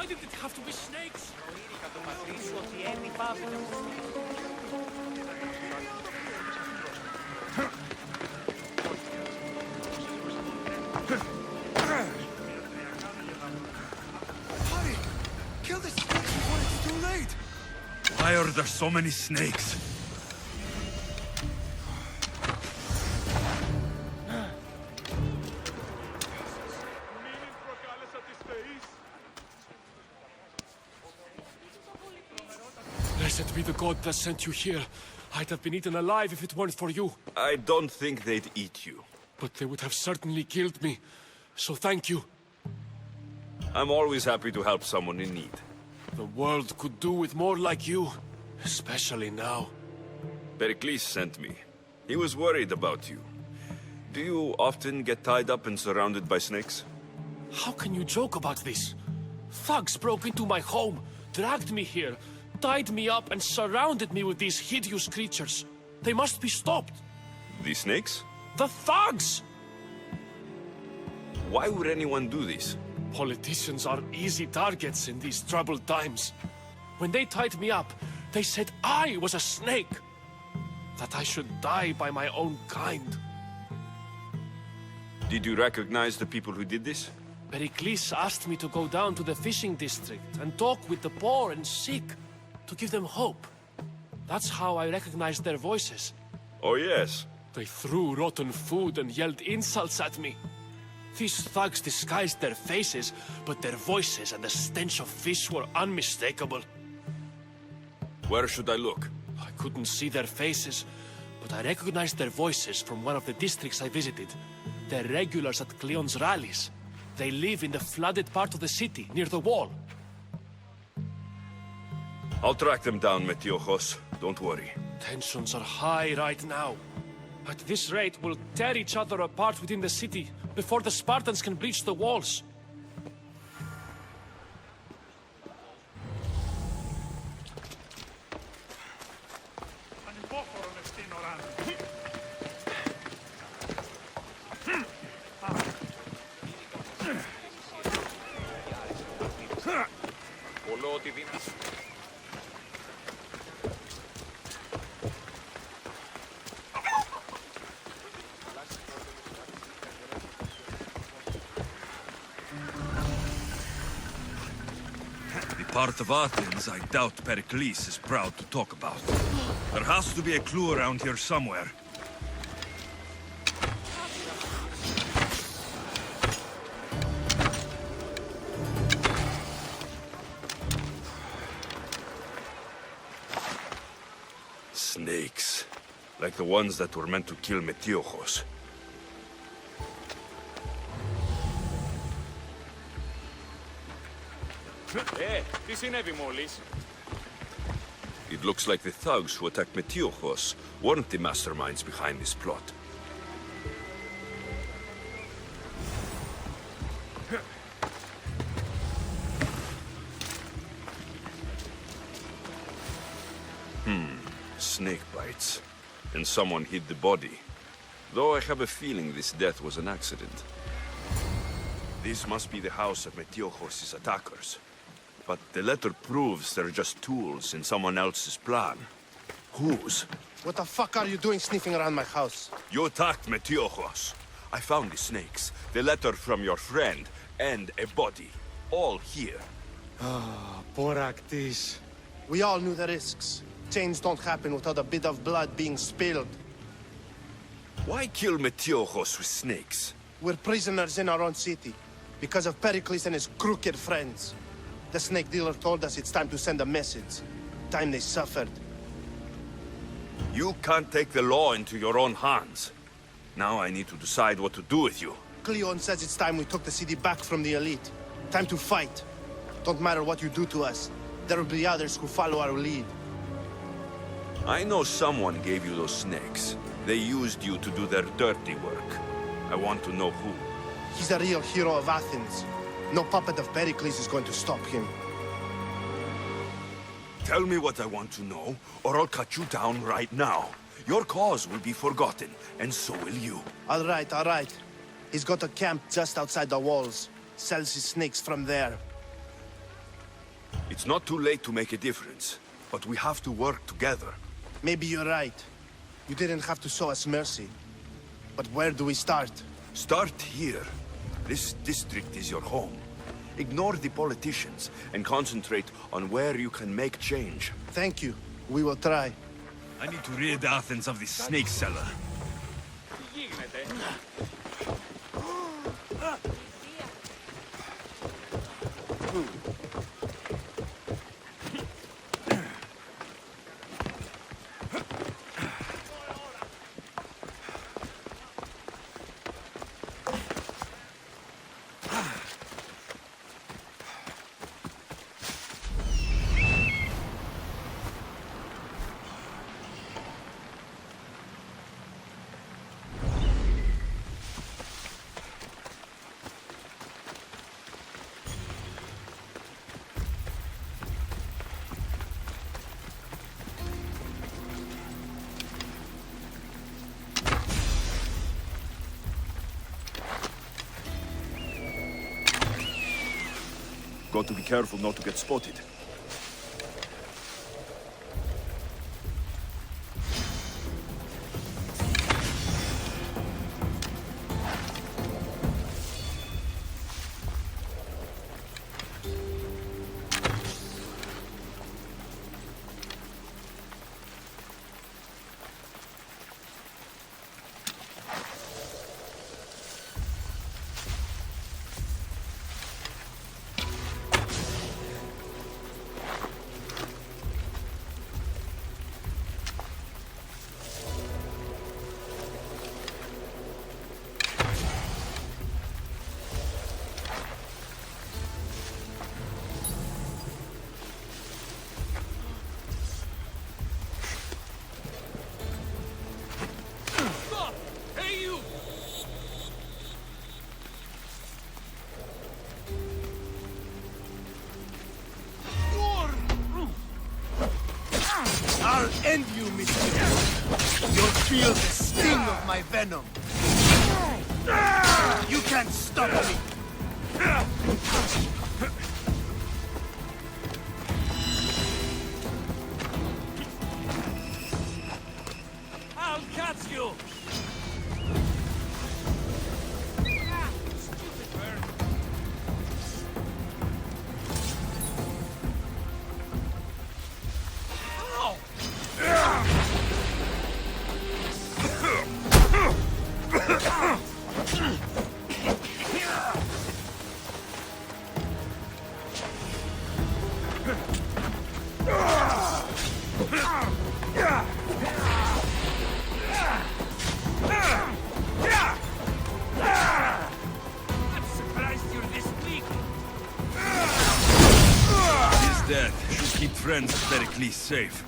Why did it have to be snakes? Hurry! Kill the snakes before it's too late! Why are there so many snakes? Blessed be the god that sent you here. I'd have been eaten alive if it weren't for you. I don't think they'd eat you. But they would have certainly killed me. So thank you. I'm always happy to help someone in need. The world could do with more like you. Especially now. Pericles sent me. He was worried about you. Do you often get tied up and surrounded by snakes? How can you joke about this? Thugs broke into my home, dragged me here, tied me up and surrounded me with these hideous creatures. They must be stopped. The snakes? The thugs! Why would anyone do this? Politicians are easy targets in these troubled times. When they tied me up, they said I was a snake. That I should die by my own kind. Did you recognize the people who did this? Pericles asked me to go down to the fishing district and talk with the poor and sick, to give them hope. That's how I recognized their voices. Oh yes. They threw rotten food and yelled insults at me. These thugs disguised their faces, but their voices and the stench of fish were unmistakable. Where should I look? I couldn't see their faces, but I recognized their voices from one of the districts I visited. They're regulars at Cleon's rallies. They live in the flooded part of the city, near the wall. I'll track them down, Metiojos. Don't worry. Tensions are high right now. At this rate, we'll tear each other apart within the city before the Spartans can breach the walls. The part of Athens I doubt Pericles is proud to talk about. There has to be a clue around here somewhere. Snakes. Like the ones that were meant to kill Metiojos. Τι συνέβη μόλις? It looks like the thugs who attacked Metiojos weren't the masterminds behind this plot. Snake bites. And someone hid the body. Though I have a feeling this death was an accident. This must be the house of Metiojos' attackers. But the letter proves they're just tools in someone else's plan. Whose? What the fuck are you doing sniffing around my house? You attacked Metiojos. I found the snakes, the letter from your friend, and a body. All here. Boraktis. We all knew the risks. Change don't happen without a bit of blood being spilled. Why kill Metiojos with snakes? We're prisoners in our own city, because of Pericles and his crooked friends. The snake dealer told us it's time to send a message. Time they suffered. You can't take the law into your own hands. Now I need to decide what to do with you. Cleon says it's time we took the city back from the elite. Time to fight. Don't matter what you do to us. There will be others who follow our lead. I know someone gave you those snakes. They used you to do their dirty work. I want to know who. He's a real hero of Athens. No puppet of Pericles is going to stop him. Tell me what I want to know, or I'll cut you down right now. Your cause will be forgotten, and so will you. All right, all right. He's got a camp just outside the walls. Sells his snakes from there. It's not too late to make a difference, but we have to work together. Maybe you're right. You didn't have to show us mercy. But where do we start? Start here. This district is your home. Ignore the politicians and concentrate on where you can make change. Thank you. We will try. I need to rid Athens of this snake seller. Τι γίνεται? Got to be careful not to get spotted. I'll end you, Mister. You'll feel the sting of my venom. You can't stop me. I'll catch you! Death should keep friends aesthetically safe.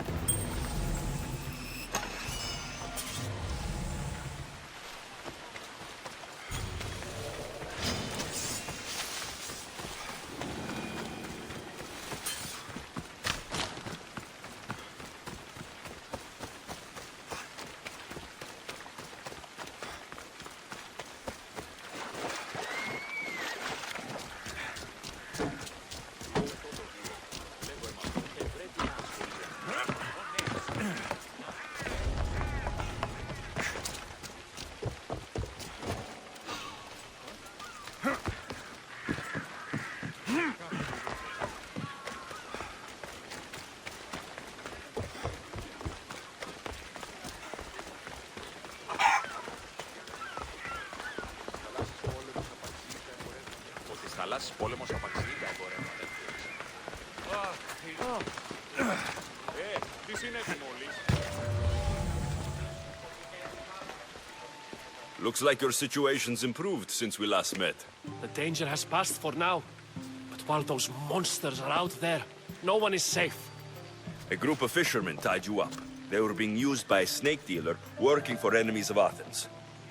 Θαλάσσης πόλεμος απαξίγητα εμπορεύματα. Τι συνέβη μόλις? Looks like your situation's improved since we last met. The danger has passed for now. But while those monsters are out there, no one is safe. A group of fishermen tied you up. They were being used by a snake dealer working for enemies of Athens.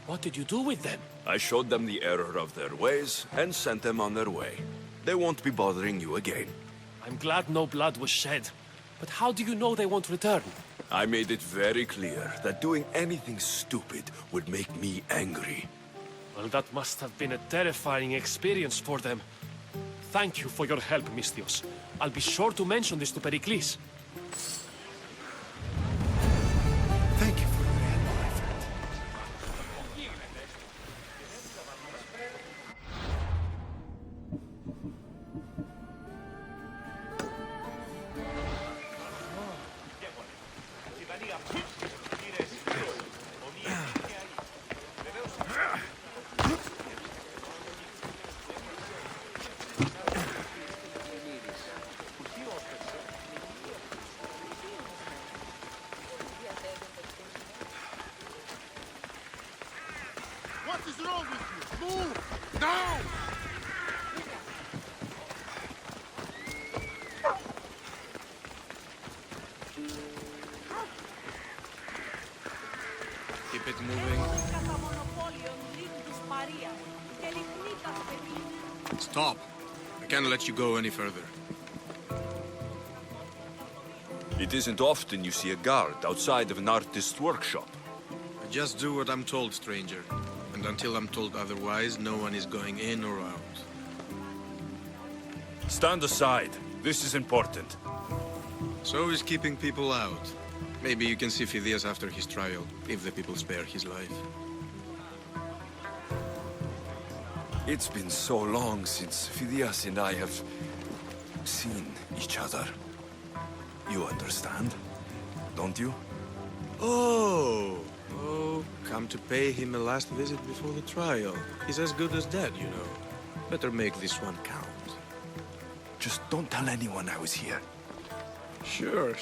What did you do with them? I showed them the error of their ways and sent them on their way. They won't be bothering you again. I'm glad no blood was shed. But how do you know they won't return? I made it very clear that doing anything stupid would make me angry. Well, that must have been a terrifying experience for them. Thank you for your help, Mystios. I'll be sure to mention this to Pericles. Thank you for your help, my friend. What is wrong with you? Move! Now! Keep it moving. Stop. I can't let you go any further. It isn't often you see a guard outside of an artist's workshop. I just do what I'm told, stranger. And until I'm told otherwise, no one is going in or out. Stand aside. This is important. So is keeping people out. Maybe you can see Phidias after his trial, if the people spare his life. It's been so long since Phidias and I have seen each other. You understand, don't you? Oh, come to pay him a last visit before the trial. He's as good as dead, you know. Better make this one count. Just don't tell anyone I was here. Sure.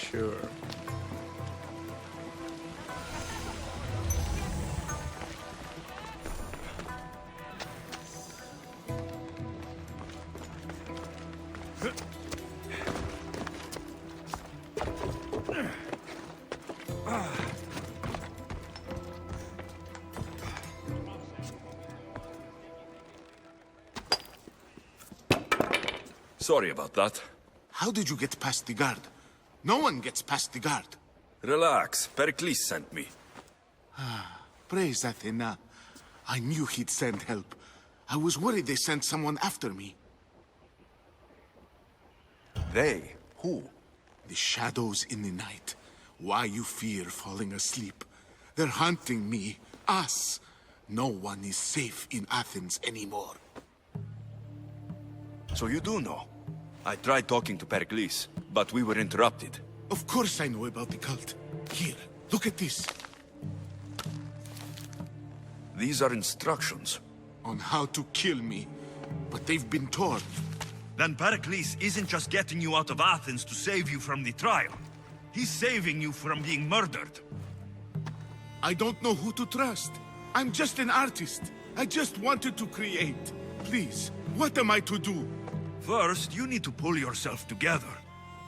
Sorry about that. How did you get past the guard? No one gets past the guard. Relax. Pericles sent me. Praise Athena. I knew he'd send help. I was worried they sent someone after me. They? Who? The shadows in the night. Why you fear falling asleep. They're hunting me. Us. No one is safe in Athens anymore. So you do know? I tried talking to Pericles, but we were interrupted. Of course I know about the cult. Here, look at this. These are instructions. On how to kill me. But they've been torn. Then Pericles isn't just getting you out of Athens to save you from the trial. He's saving you from being murdered. I don't know who to trust. I'm just an artist. I just wanted to create. Please, what am I to do? First, you need to pull yourself together.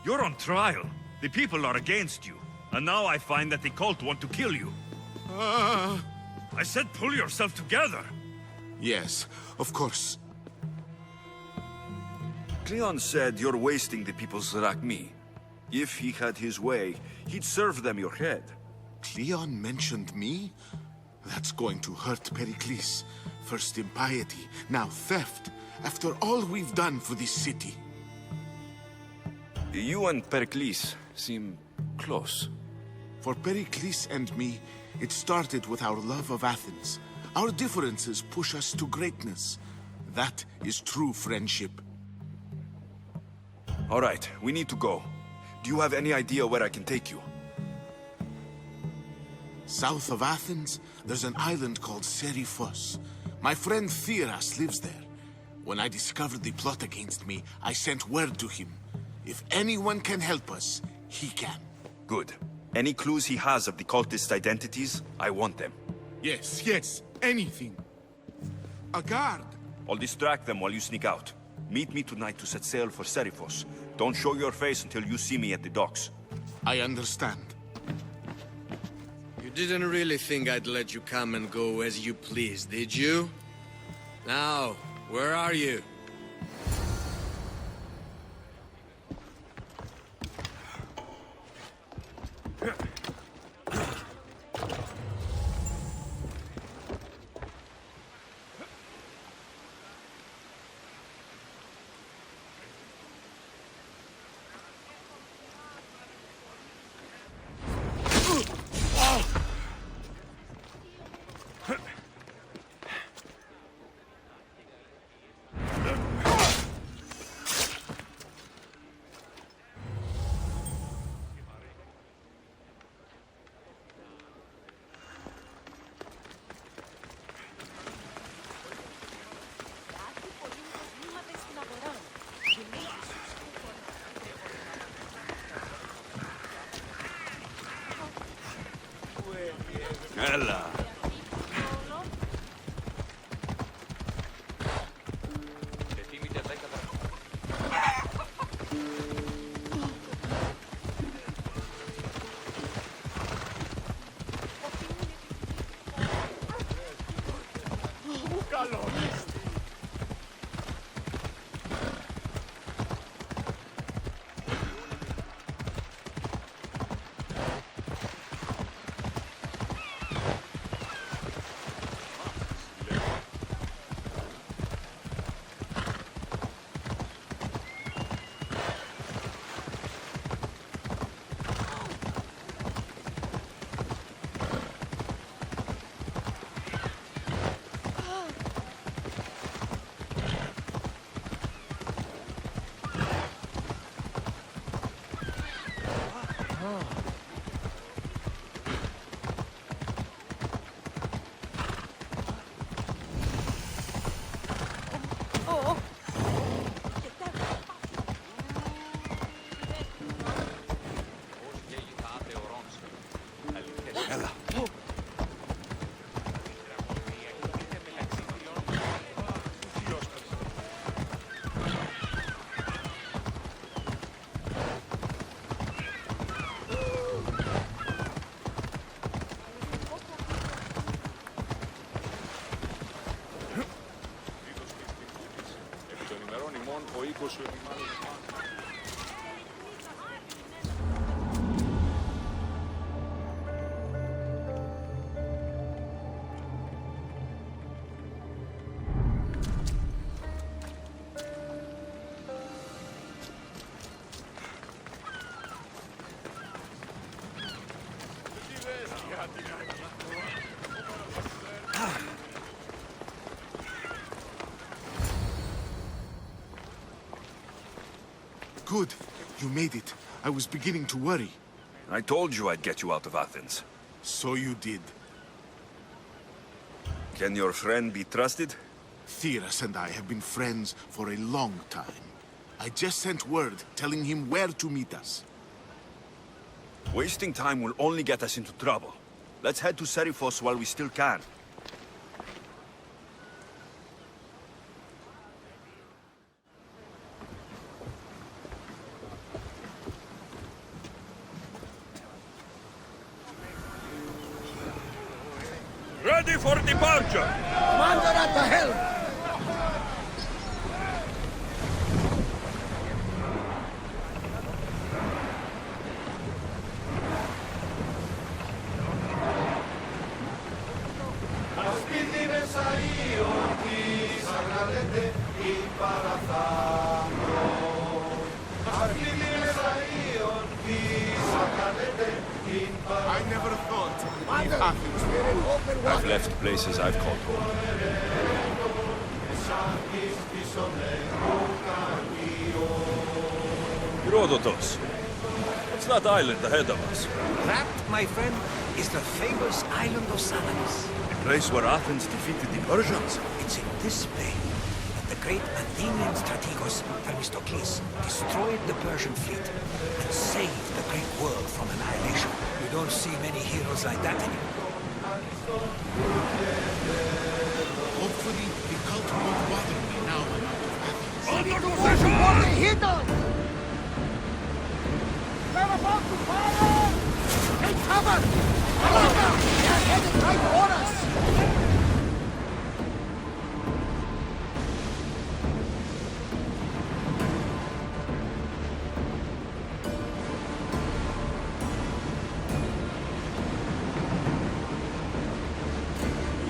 You're on trial. The people are against you. And now I find that the cult want to kill you. I said pull yourself together. Yes, of course. Cleon said you're wasting the people's Zrakmi. If he had his way, he'd serve them your head. Cleon mentioned me? That's going to hurt Pericles. First impiety, now theft. After all we've done for this city. You and Pericles seem close. For Pericles and me, it started with our love of Athens. Our differences push us to greatness. That is true friendship. All right, we need to go. Do you have any idea where I can take you? South of Athens, there's an island called Seriphos. My friend Theras lives there. When I discovered the plot against me, I sent word to him. If anyone can help us, he can. Good. Any clues he has of the cultist identities, I want them. Yes, anything. A guard. I'll distract them while you sneak out. Meet me tonight to set sail for Seriphos. Don't show your face until you see me at the docks. I understand. You didn't really think I'd let you come and go as you please, did you? Now, where are you? Ella. Ετοίμητε 10 δραχμές. Ο οίκος σου επιμάλλον πάνω. Good. You made it. I was beginning to worry. I told you I'd get you out of Athens. So you did. Can your friend be trusted? Theras and I have been friends for a long time. I just sent word telling him where to meet us. Wasting time will only get us into trouble. Let's head to Serifos while we still can. Ready for departure! Commander at the helm! I never thought in Athens. I've left places I've called home. Herodotus, what's that island ahead of us? That, my friend, is the famous island of Salamis. The place where Athens defeated the Persians. It's in this bay that the great Athenian strategos Themistocles destroyed the Persian fleet and saved the great world from annihilation. You don't see many heroes like that anymore. Hopefully, the cult won't bother me now I'm out of Athens. Under position! Hit us! We're about to fire! Take cover! Commander! They're headed right for us!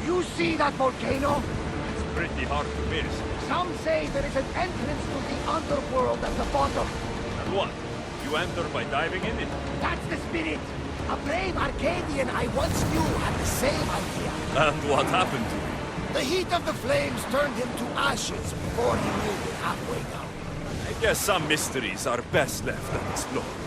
You see that volcano? It's pretty hard to miss. Some say there is an entrance to the underworld at the bottom. And what? You enter by diving in it? That's the spirit. A brave Arcadian I once knew had the same idea. And what happened to him? The heat of the flames turned him to ashes before he made it halfway down. I guess some mysteries are best left unexplored.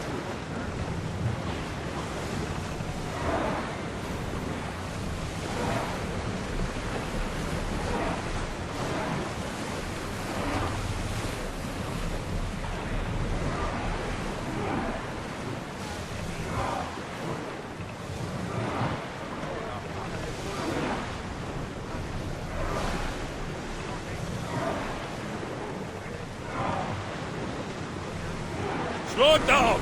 Slow it down!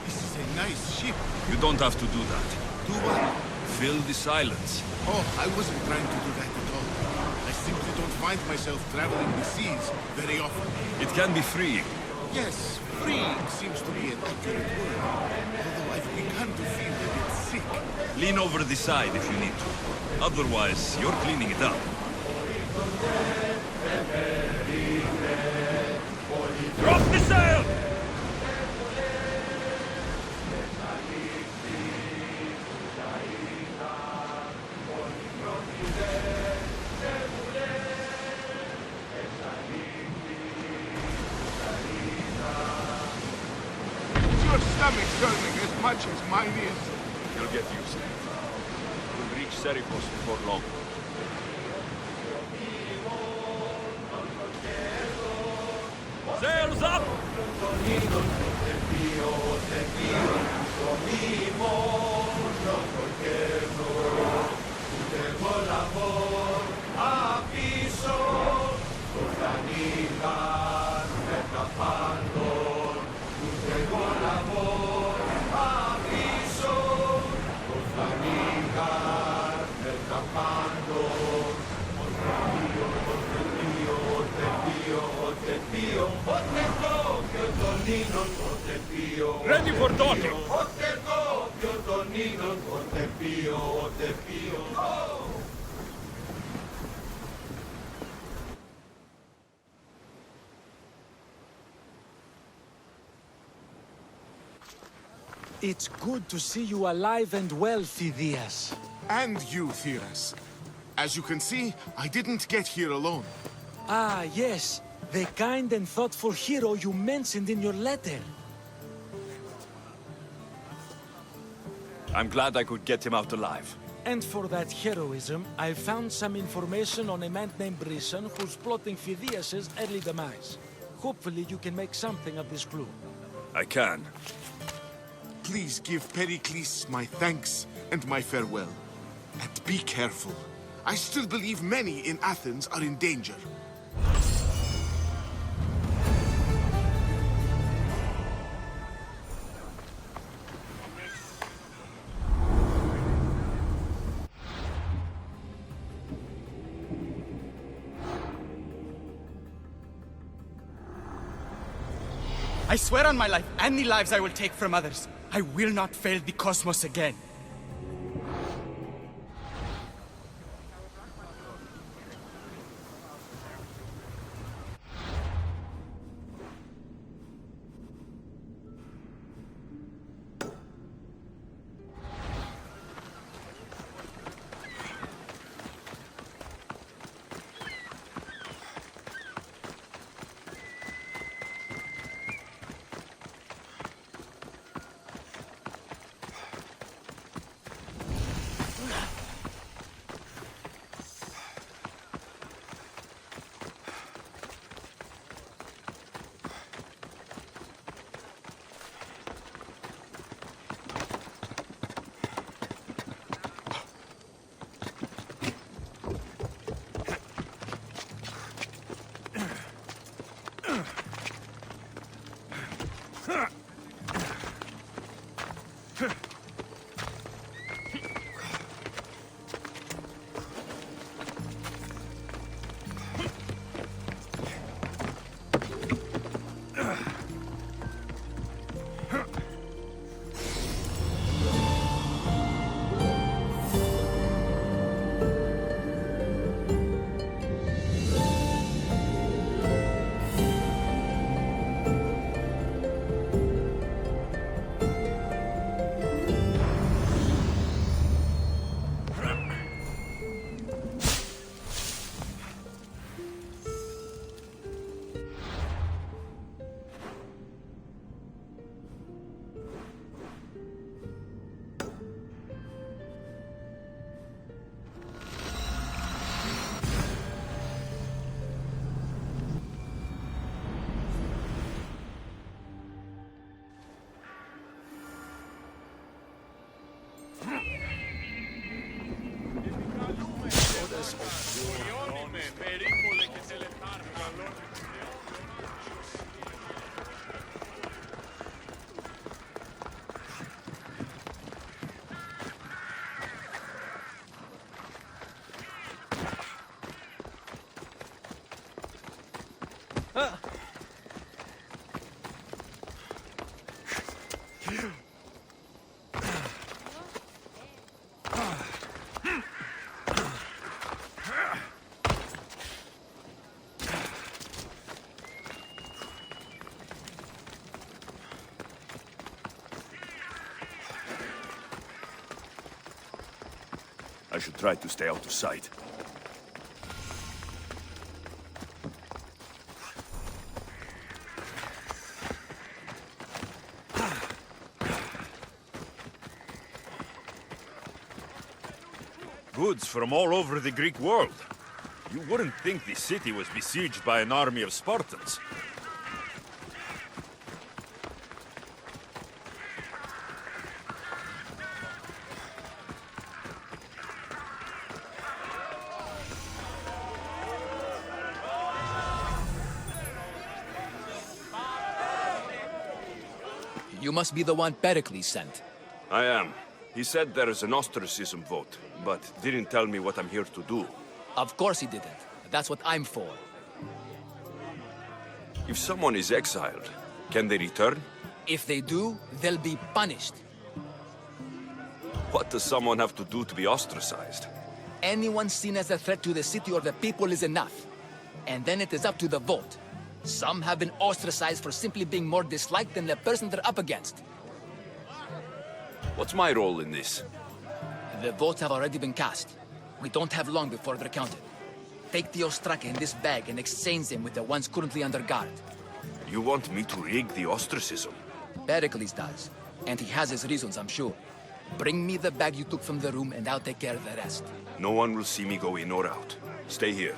This is a nice ship. You don't have to do that. Do what? Fill the silence. Oh, I wasn't trying to do that at all. I simply don't find myself traveling the seas very often. It can be freeing. Yes, freeing seems to be an accurate word. Although I've begun to feel a bit sick. Lean over the side if you need to. Otherwise, you're cleaning it up. Drop the sail! Your stomach's hurting as much as mine is. You'll get used to it. We'll reach Serifos before long. Sails up! Ready for docking! It's good to see you alive and well, Phidias. And you, Theras. As you can see, I didn't get here alone. Ah, yes. The kind and thoughtful hero you mentioned in your letter. I'm glad I could get him out alive. And for that heroism, I found some information on a man named Brisson who's plotting Phidias' early demise. Hopefully you can make something of this clue. I can. Please give Pericles my thanks and my farewell. And be careful. I still believe many in Athens are in danger. I swear on my life and the lives I will take from others, I will not fail the cosmos again. I should try to stay out of sight. Goods from all over the Greek world. You wouldn't think the city was besieged by an army of Spartans. You must be the one Pericles sent. I am. He said there is an ostracism vote, but didn't tell me what I'm here to do. Of course he didn't. That's what I'm for. If someone is exiled, can they return? If they do, they'll be punished. What does someone have to do to be ostracized? Anyone seen as a threat to the city or the people is enough. And then it is up to the vote. Some have been ostracized for simply being more disliked than the person they're up against. What's my role in this? The votes have already been cast. We don't have long before they're counted. Take the ostraka in this bag and exchange them with the ones currently under guard. You want me to rig the ostracism? Pericles does. And he has his reasons, I'm sure. Bring me the bag you took from the room and I'll take care of the rest. No one will see me go in or out. Stay here.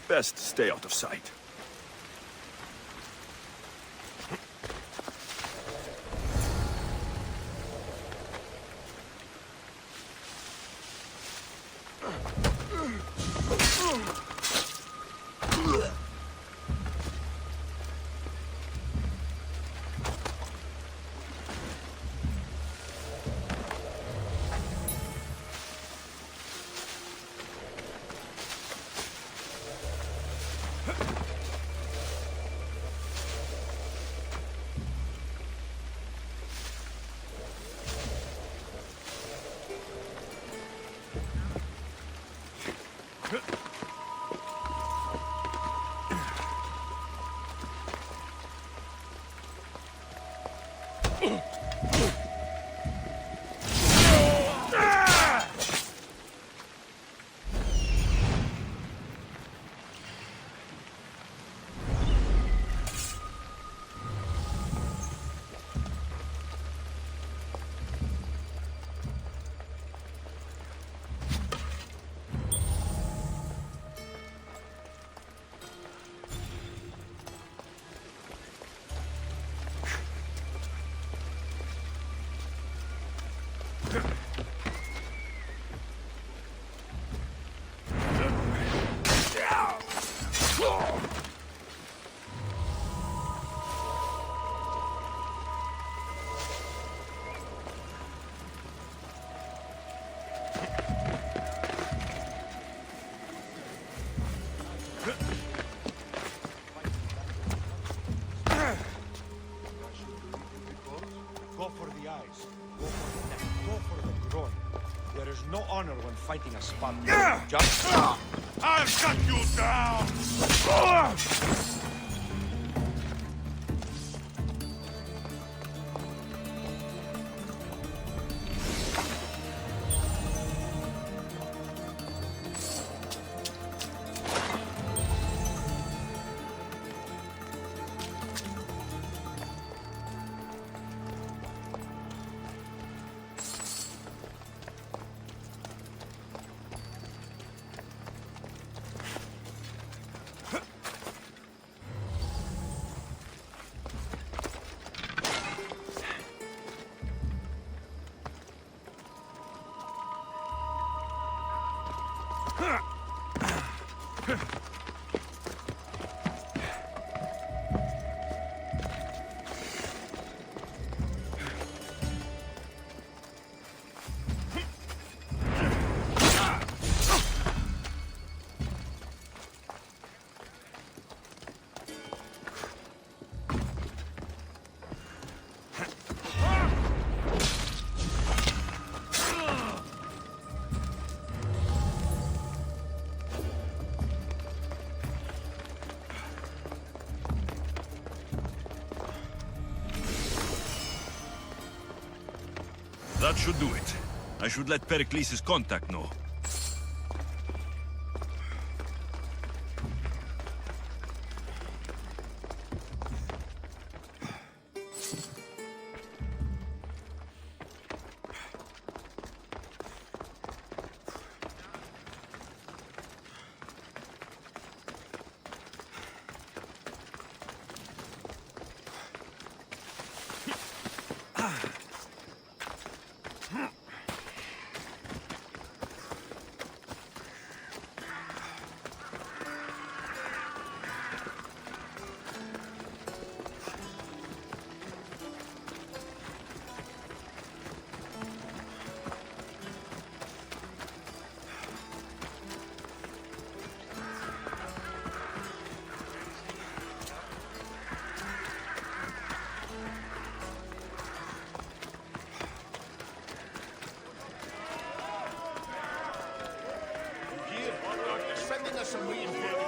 Best stay out of sight. no honor when fighting a Spartan. I'll cut you down! That should do it. I should let Pericles' contact know.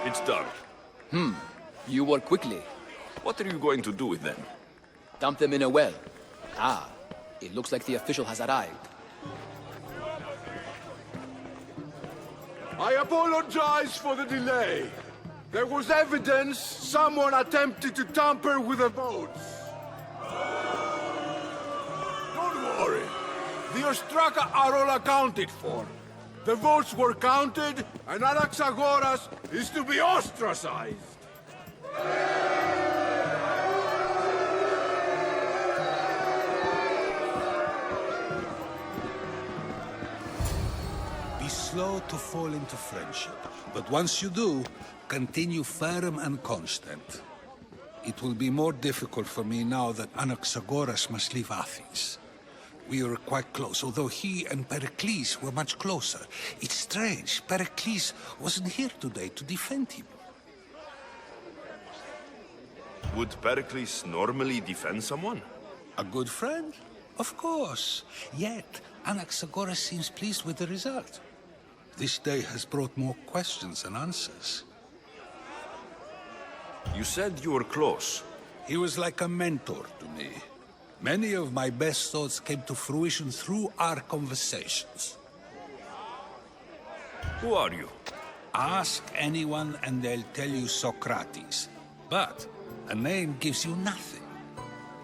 It's done. You work quickly. What are you going to do with them? Dump them in a well. Ah, it looks like the official has arrived. I apologize for the delay. There was evidence someone attempted to tamper with the votes. Don't worry. The Ostraka are all accounted for. The votes were counted, and Anaxagoras is to be ostracized. Be slow to fall into friendship, but once you do, continue firm and constant. It will be more difficult for me now that Anaxagoras must leave Athens. We were quite close, although he and Pericles were much closer. It's strange, Pericles wasn't here today to defend him. Would Pericles normally defend someone? A good friend? Of course. Yet, Anaxagoras seems pleased with the result. This day has brought more questions than answers. You said you were close. He was like a mentor to me. Many of my best thoughts came to fruition through our conversations. Who are you? Ask anyone and they'll tell you Socrates. But a name gives you nothing.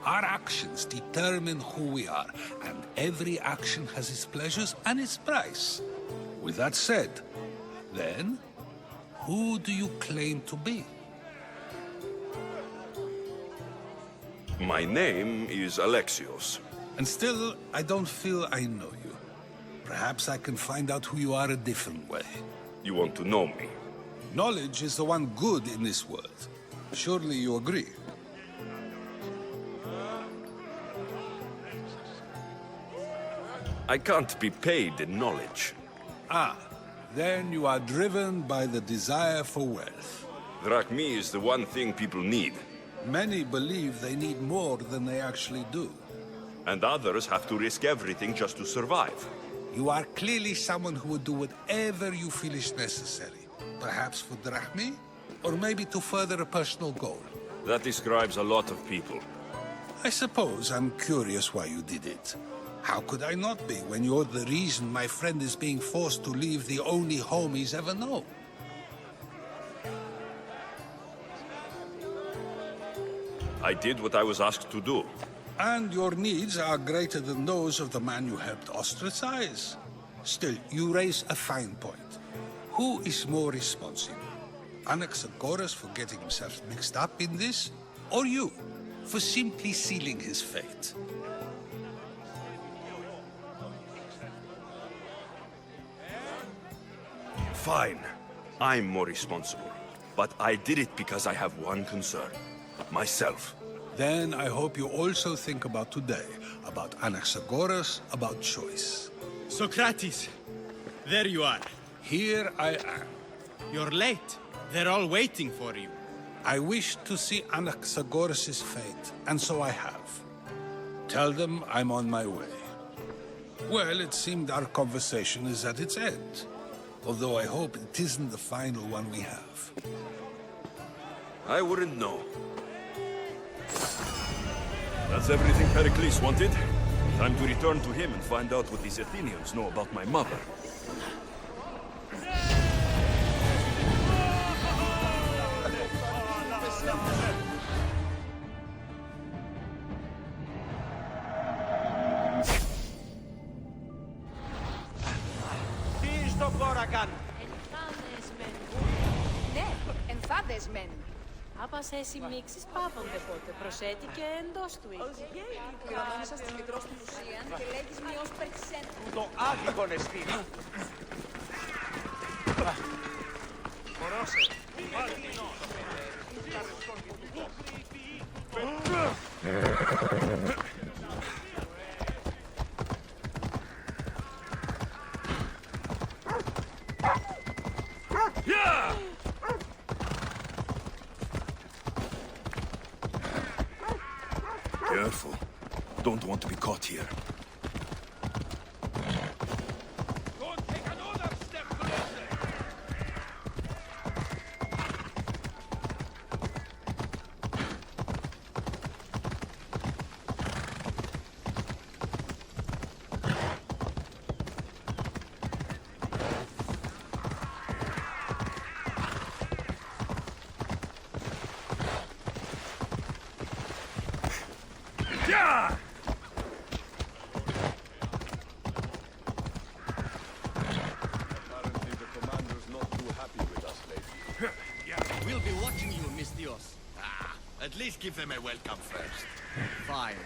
Our actions determine who we are, and every action has its pleasures and its price. With that said, then, who do you claim to be? My name is Alexios. And still, I don't feel I know you. Perhaps I can find out who you are a different way. You want to know me? Knowledge is the one good in this world. Surely you agree? I can't be paid in knowledge. Ah, then you are driven by the desire for wealth. Drachmi is the one thing people need. Many believe they need more than they actually do. And others have to risk everything just to survive. You are clearly someone who would do whatever you feel is necessary. Perhaps for drachmi, or maybe to further a personal goal. That describes a lot of people. I suppose I'm curious why you did it. How could I not be when you're the reason my friend is being forced to leave the only home he's ever known? I did what I was asked to do. And your needs are greater than those of the man you helped ostracize. Still, you raise a fine point. Who is more responsible? Anaxagoras for getting himself mixed up in this? Or you, for simply sealing his fate? Fine. I'm more responsible. But I did it because I have one concern. Myself. Then I hope you also think about today. About Anaxagoras, about choice. Socrates! There you are. Here I am. You're late. They're all waiting for you. I wish to see Anaxagoras' fate, and so I have. Tell them I'm on my way. Well, it seemed our conversation is at its end. Although I hope it isn't the final one we have. I wouldn't know. That's everything Pericles wanted. Time to return to him and find out what these Athenians know about my mother. Εμφάδες μεν. Άπας έσυ μίξεις πάπονται πότε, προσέτει και εντός του οίκου. Κρονόμισας της μητρός του Λουσίαν και λέγεις μη ως περξέν. Το άδικον εστί. Μωρόσε. Careful. Don't want to be caught here. Don't take another step closer. Apparently the commander's not too happy with us lately. We'll be watching you, Mystios. At least give them a welcome first. Fine.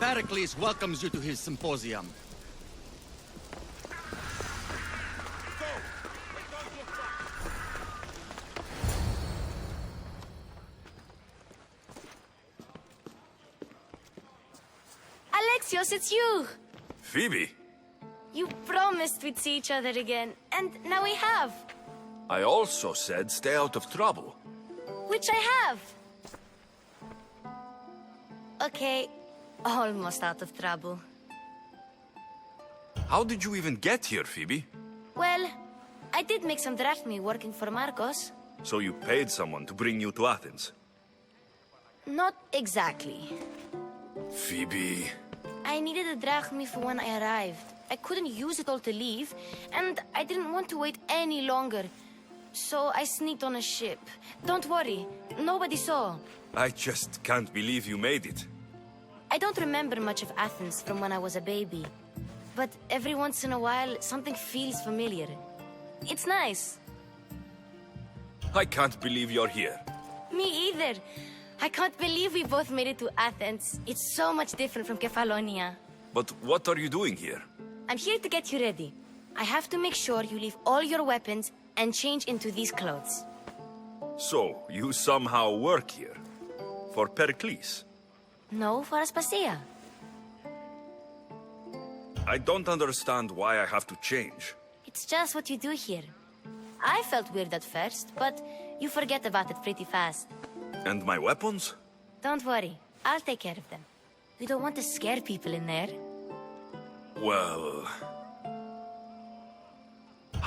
Pericles welcomes you to his symposium. Alexios, it's you! Phoebe! You promised we'd see each other again, and now we have. I also said stay out of trouble. Which I have. Okay, almost out of trouble. How did you even get here, Phoebe? Well, I did make some drachmi working for Marcos. So you paid someone to bring you to Athens? Not exactly. Phoebe... I needed a drachmi for when I arrived. I couldn't use it all to leave, and I didn't want to wait any longer. So I sneaked on a ship. Don't worry, nobody saw. I just can't believe you made it. I don't remember much of Athens from when I was a baby. But every once in a while, something feels familiar. It's nice. I can't believe you're here. Me either. I can't believe we both made it to Athens. It's so much different from Kefalonia. But what are you doing here? I'm here to get you ready. I have to make sure you leave all your weapons and change into these clothes. So, you somehow work here? For Pericles? No, for Aspasia. I don't understand why I have to change. It's just what you do here. I felt weird at first, but you forget about it pretty fast. And my weapons? Don't worry, I'll take care of them. We don't want to scare people in there. Well...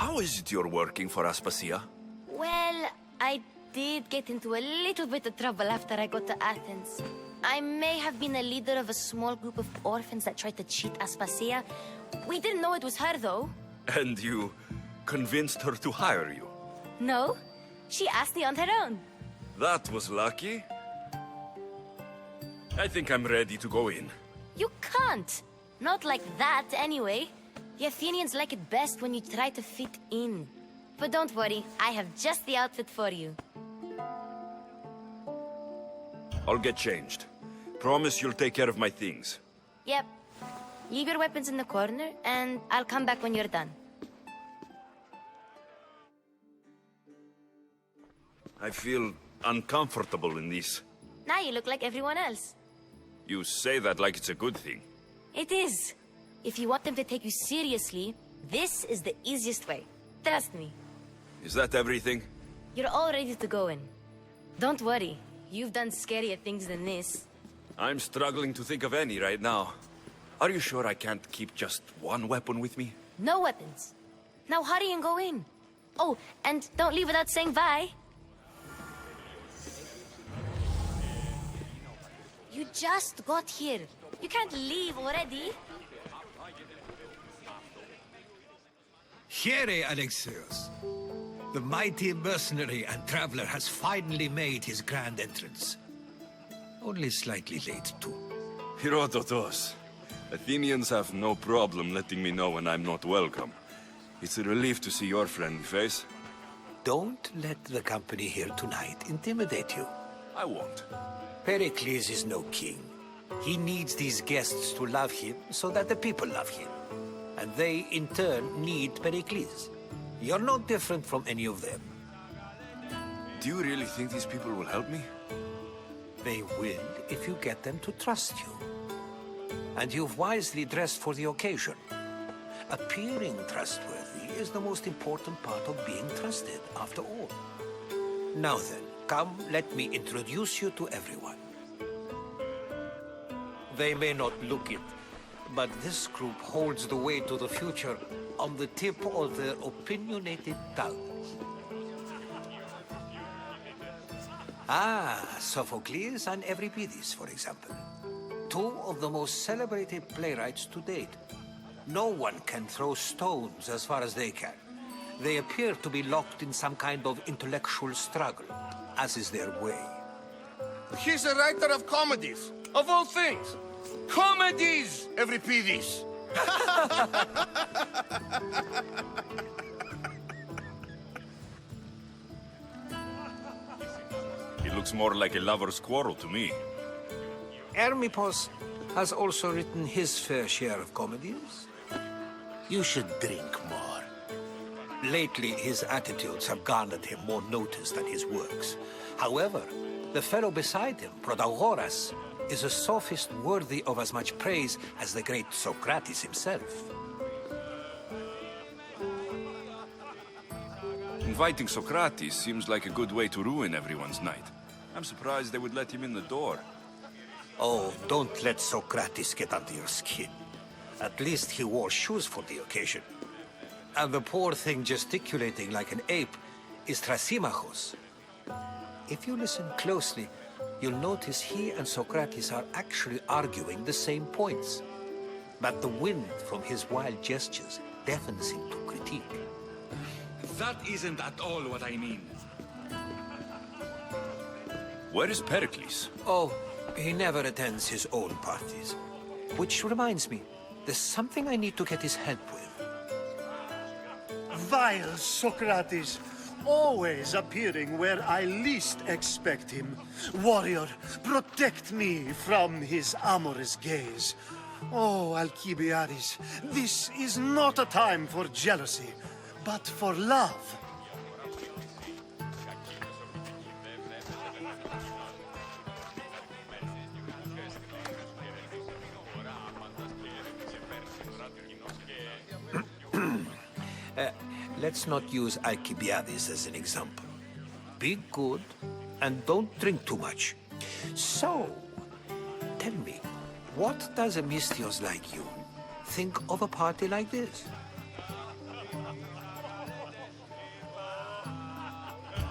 How is it you're working for Aspasia? Well, I did get into a little bit of trouble after I got to Athens. I may have been a leader of a small group of orphans that tried to cheat Aspasia. We didn't know it was her, though. And you convinced her to hire you? No, she asked me on her own. That was lucky. I think I'm ready to go in. You can't. Not like that, anyway. The Athenians like it best when you try to fit in. But don't worry, I have just the outfit for you. I'll get changed. Promise you'll take care of my things. Yep. Leave your weapons in the corner, and I'll come back when you're done. I feel uncomfortable in this. Now you look like everyone else. You say that like it's a good thing. It is. If you want them to take you seriously, this is the easiest way. Trust me. Is that everything? You're all ready to go in. Don't worry. You've done scarier things than this. I'm struggling to think of any right now. Are you sure I can't keep just one weapon with me? No weapons. Now hurry and go in. Oh, and don't leave without saying bye. You just got here. You can't leave already. Here, Alexios. The mighty mercenary and traveler has finally made his grand entrance. Only slightly late, too. Herodotos. Athenians have no problem letting me know when I'm not welcome. It's a relief to see your friendly face. Don't let the company here tonight intimidate you. I won't. Pericles is no king. He needs these guests to love him so that the people love him. And they, in turn, need Pericles. You're no different from any of them. Do you really think these people will help me? They will if you get them to trust you. And you've wisely dressed for the occasion. Appearing trustworthy is the most important part of being trusted, after all. Now then, come, let me introduce you to everyone. They may not look it, but this group holds the way to the future on the tip of their opinionated tongues. Sophocles and Euripides, for example. Two of the most celebrated playwrights to date. No one can throw stones as far as they can. They appear to be locked in some kind of intellectual struggle, as is their way. He's a writer of comedies, of all things. Comedies, Euripides. It looks more like a lover's quarrel to me. Hermippos has also written his fair share of comedies. You should drink more. Lately, his attitudes have garnered him more notice than his works. However, the fellow beside him, Protagoras, is a sophist worthy of as much praise as the great Socrates himself. Inviting Socrates seems like a good way to ruin everyone's night. I'm surprised they would let him in the door. Oh, don't let Socrates get under your skin. At least he wore shoes for the occasion. And the poor thing gesticulating like an ape is Thrasymachos. If you listen closely, you'll notice he and Socrates are actually arguing the same points. But the wind from his wild gestures deafens him to critique. That isn't at all what I mean. Where is Pericles? Oh, he never attends his own parties. Which reminds me, there's something I need to get his help with. Vile Socrates, always appearing where I least expect him. Warrior, protect me from his amorous gaze. Oh, Alcibiades, this is not a time for jealousy, but for love. Let's not use Alcibiades as an example. Be good, and don't drink too much. So, tell me, what does a Misthios like you think of a party like this?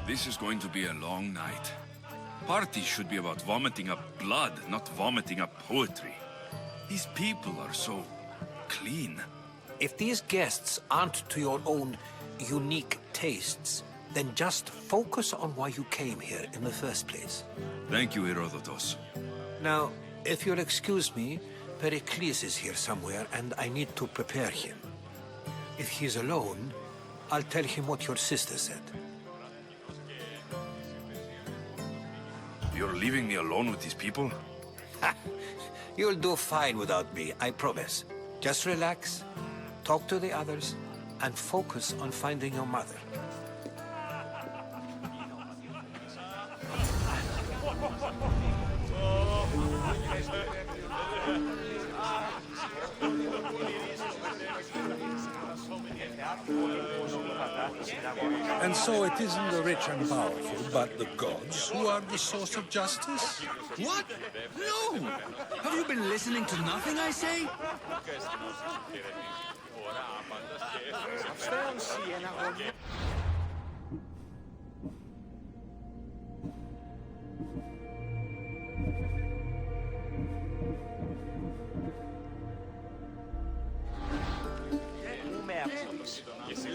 This is going to be a long night. Parties should be about vomiting up blood, not vomiting up poetry. These people are so clean. If these guests aren't to your own unique tastes, then just focus on why you came here in the first place. Thank you, Herodotus. Now, if you'll excuse me, Pericles is here somewhere, and I need to prepare him. If he's alone, I'll tell him what your sister said. You're leaving me alone with these people? You'll do fine without me, I promise. Just relax, talk to the others, and focus on finding your mother. And so it isn't the rich and powerful, but the gods who are the source of justice? What? No! Have you been listening to nothing I say?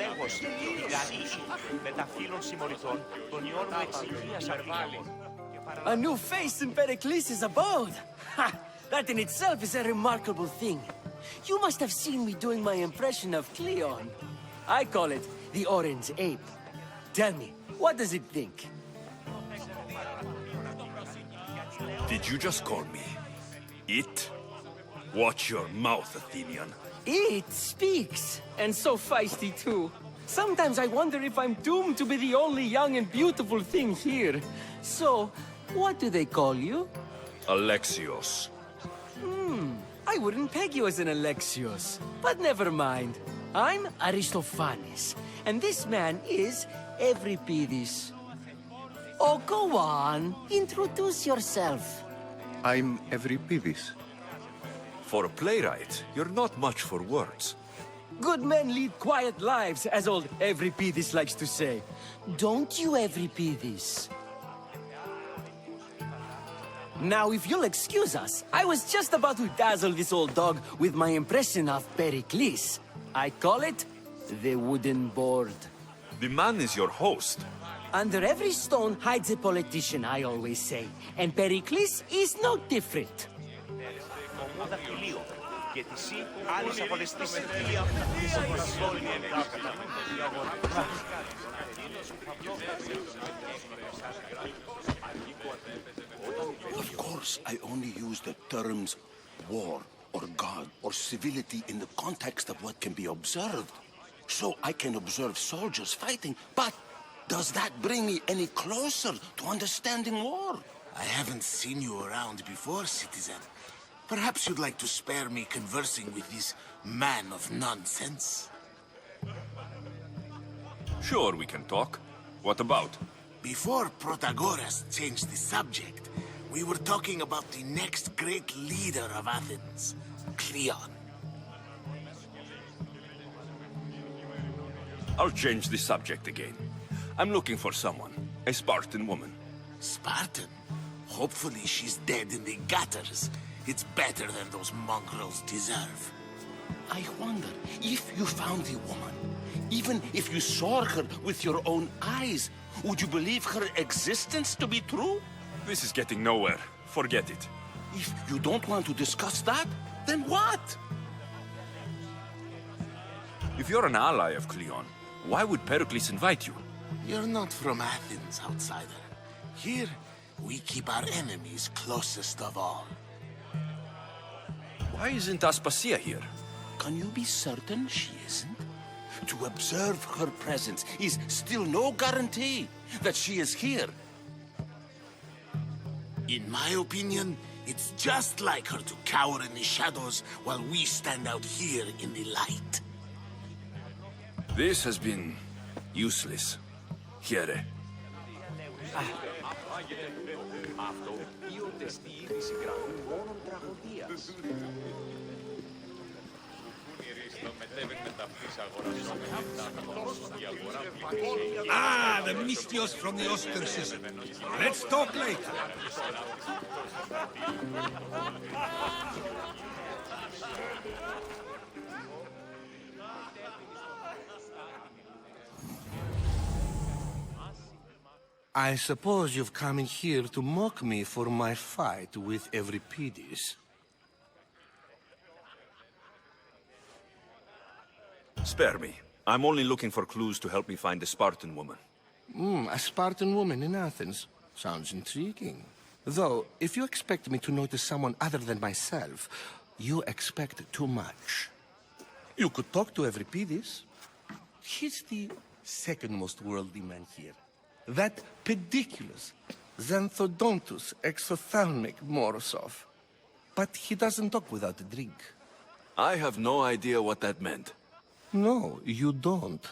Λέγος, Γανίσου, με τα φίλων συμμοριτών, τον ιόν μου εξηγίας αρβάλει. A new face in Pericles' abode! Ha! That in itself is a remarkable thing. You must have seen me doing my impression of Cleon. I call it the Orange Ape. Tell me, what does it think? Did you just call me it? Watch your mouth, Athenian. It speaks, and so feisty too. Sometimes I wonder if I'm doomed to be the only young and beautiful thing here. So, what do they call you? Alexios. I wouldn't peg you as an Alexios, but never mind. I'm Aristophanes, and this man is Euripides. Oh, go on, introduce yourself. I'm Euripides. For a playwright, you're not much for words. Good men lead quiet lives, as old Euripides likes to say. Don't you, Euripides? Now, if you'll excuse us, I was just about to dazzle this old dog with my impression of Pericles. I call it the wooden board. The man is your host. Under every stone hides a politician, I always say. And Pericles is no different. Και τη ΣΥ άλλης απολεστής Of course, I only use the terms war or God or civility in the context of what can be observed. So I can observe soldiers fighting, but does that bring me any closer to understanding war? I haven't seen you around before, citizen. Perhaps you'd like to spare me conversing with this man of nonsense? Sure, we can talk. What about? Before Protagoras changed the subject, we were talking about the next great leader of Athens, Cleon. I'll change the subject again. I'm looking for someone. A Spartan woman. Spartan? Hopefully she's dead in the gutters. It's better than those mongrels deserve. I wonder if you found the woman, even if you saw her with your own eyes, would you believe her existence to be true? This is getting nowhere. Forget it. If you don't want to discuss that, then what? If you're an ally of Cleon, why would Pericles invite you? You're not from Athens, outsider. Here, we keep our enemies closest of all. Why isn't Aspasia here? Can you be certain she isn't? To observe her presence is still no guarantee that she is here. In my opinion, it's just like her to cower in the shadows while we stand out here in the light. This has been useless. Here. Αυτό ίονται στη είδηση γραφούν μόνον τραγωδίας. μετέβεν με τα Ah, the Mystios from the ostracism. Let's talk later. I suppose you've come in here to mock me for my fight with Euripides. Spare me. I'm only looking for clues to help me find a Spartan woman. A Spartan woman in Athens. Sounds intriguing. Though, if you expect me to notice someone other than myself, you expect too much. You could talk to Euripides. He's the second most worldly man here. That pediculous, xanthodontus exophthalmic Morosov. But he doesn't talk without a drink. I have no idea what that meant. No, you don't.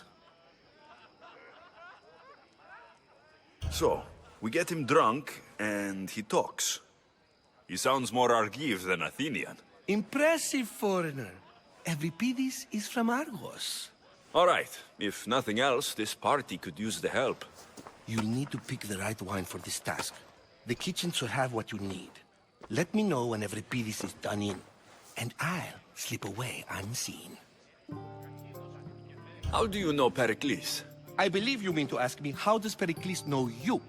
So, we get him drunk, and he talks. He sounds more Argive than Athenian. Impressive, foreigner. Euripides is from Argos. All right. If nothing else, this party could use the help. You'll need to pick the right wine for this task. The kitchen should have what you need. Let me know when Euripides is done in, and I'll slip away unseen. How do you know Pericles? I believe you mean to ask me, how does Pericles know you?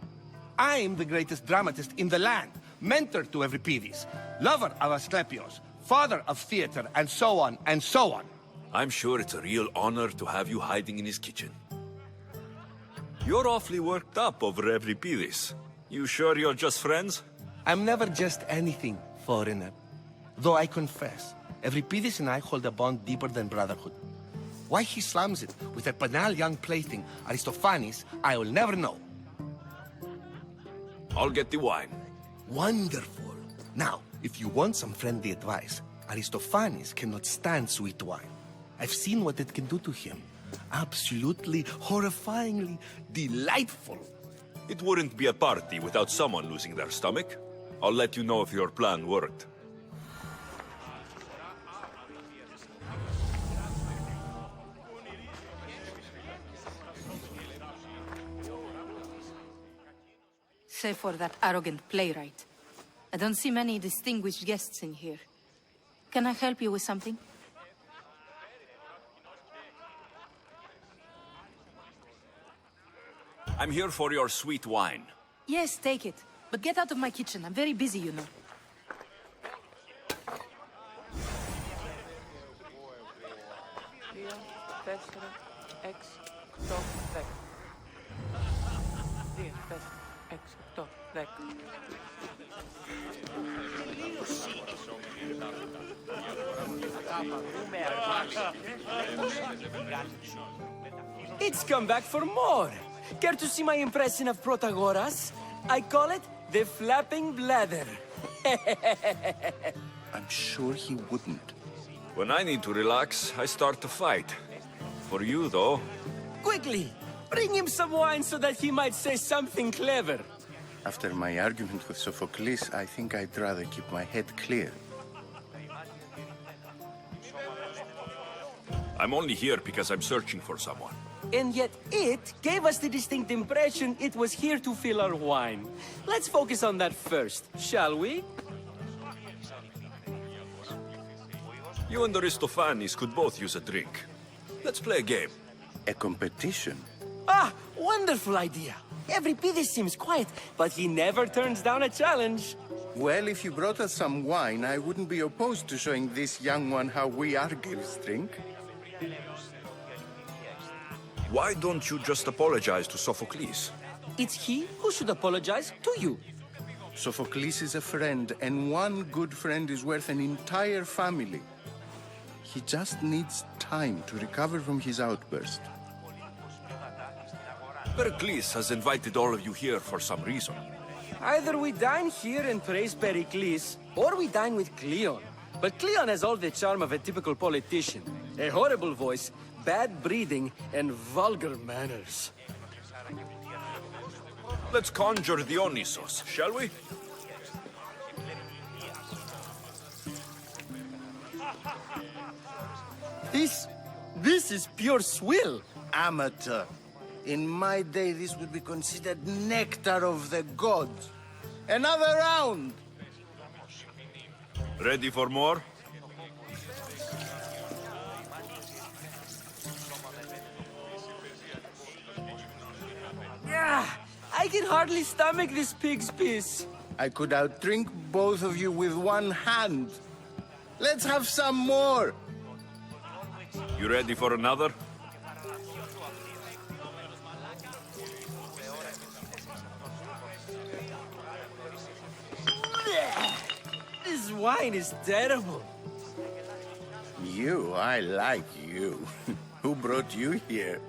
I'm the greatest dramatist in the land, mentor to Euripides, lover of Asclepios, father of theater, and so on, and so on. I'm sure it's a real honor to have you hiding in his kitchen. You're awfully worked up over Euripides. You sure you're just friends? I'm never just anything, foreigner. Though I confess, Euripides and I hold a bond deeper than brotherhood. Why he slams it with a banal young plaything, Aristophanes, I will never know. I'll get the wine. Wonderful. Now, if you want some friendly advice, Aristophanes cannot stand sweet wine. I've seen what it can do to him. Absolutely, horrifyingly delightful. It wouldn't be a party without someone losing their stomach. I'll let you know if your plan worked. Save for that arrogant playwright. I don't see many distinguished guests in here. Can I help you with something? I'm here for your sweet wine. Yes, take it. But get out of my kitchen. I'm very busy, you know. It's come back for more. Care to see my impression of Protagoras? I call it the flapping bladder. I'm sure he wouldn't. When I need to relax, I start to fight. For you, though... Quickly! Bring him some wine so that he might say something clever. After my argument with Sophocles, I think I'd rather keep my head clear. I'm only here because I'm searching for someone. And yet it gave us the distinct impression it was here to fill our wine. Let's focus on that first, shall we? You and Aristophanes could both use a drink. Let's play a game. A competition? Ah, wonderful idea. Euripides seems quiet, but he never turns down a challenge. Well, if you brought us some wine, I wouldn't be opposed to showing this young one how we Argives drink. Why don't you just apologize to Sophocles? It's he who should apologize to you. Sophocles is a friend, and one good friend is worth an entire family. He just needs time to recover from his outburst. Pericles has invited all of you here for some reason. Either we dine here and praise Pericles, or we dine with Cleon. But Cleon has all the charm of a typical politician. A horrible voice, bad breeding, and vulgar manners. Let's conjure Dionysos, shall we? This This is pure swill. Amateur. In my day, this would be considered nectar of the gods. Another round! Ready for more? Yeah, I can hardly stomach this pig's piss. I could outdrink both of you with one hand. Let's have some more! You ready for another? This wine is terrible. You, I like you. Who brought you here?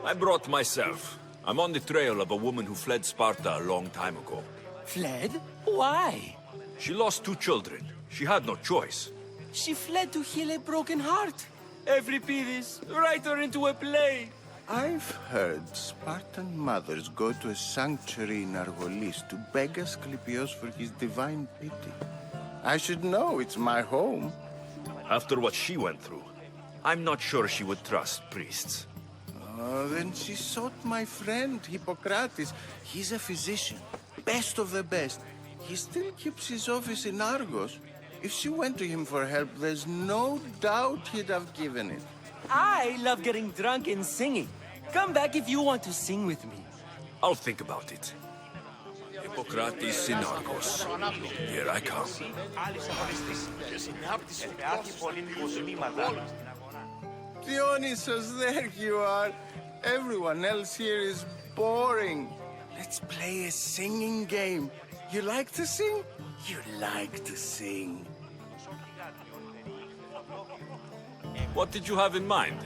I brought myself. I'm on the trail of a woman who fled Sparta a long time ago. Fled? Why? She lost 2 children. She had no choice. She fled to heal a broken heart. Euripides, write her into a play. I've heard Spartan mothers go to a sanctuary in Argolis to beg Asclepios for his divine pity. I should know, it's my home. After what she went through, I'm not sure she would trust priests. Then she sought my friend, Hippocrates. He's a physician, best of the best. He still keeps his office in Argos. If she went to him for help, there's no doubt he'd have given it. I love getting drunk and singing. Come back if you want to sing with me. I'll think about it. Hippocrates in Argos. Here I come. Dionysus, there you are. Everyone else here is boring. Let's play a singing game. You like to sing? You like to sing. What did you have in mind?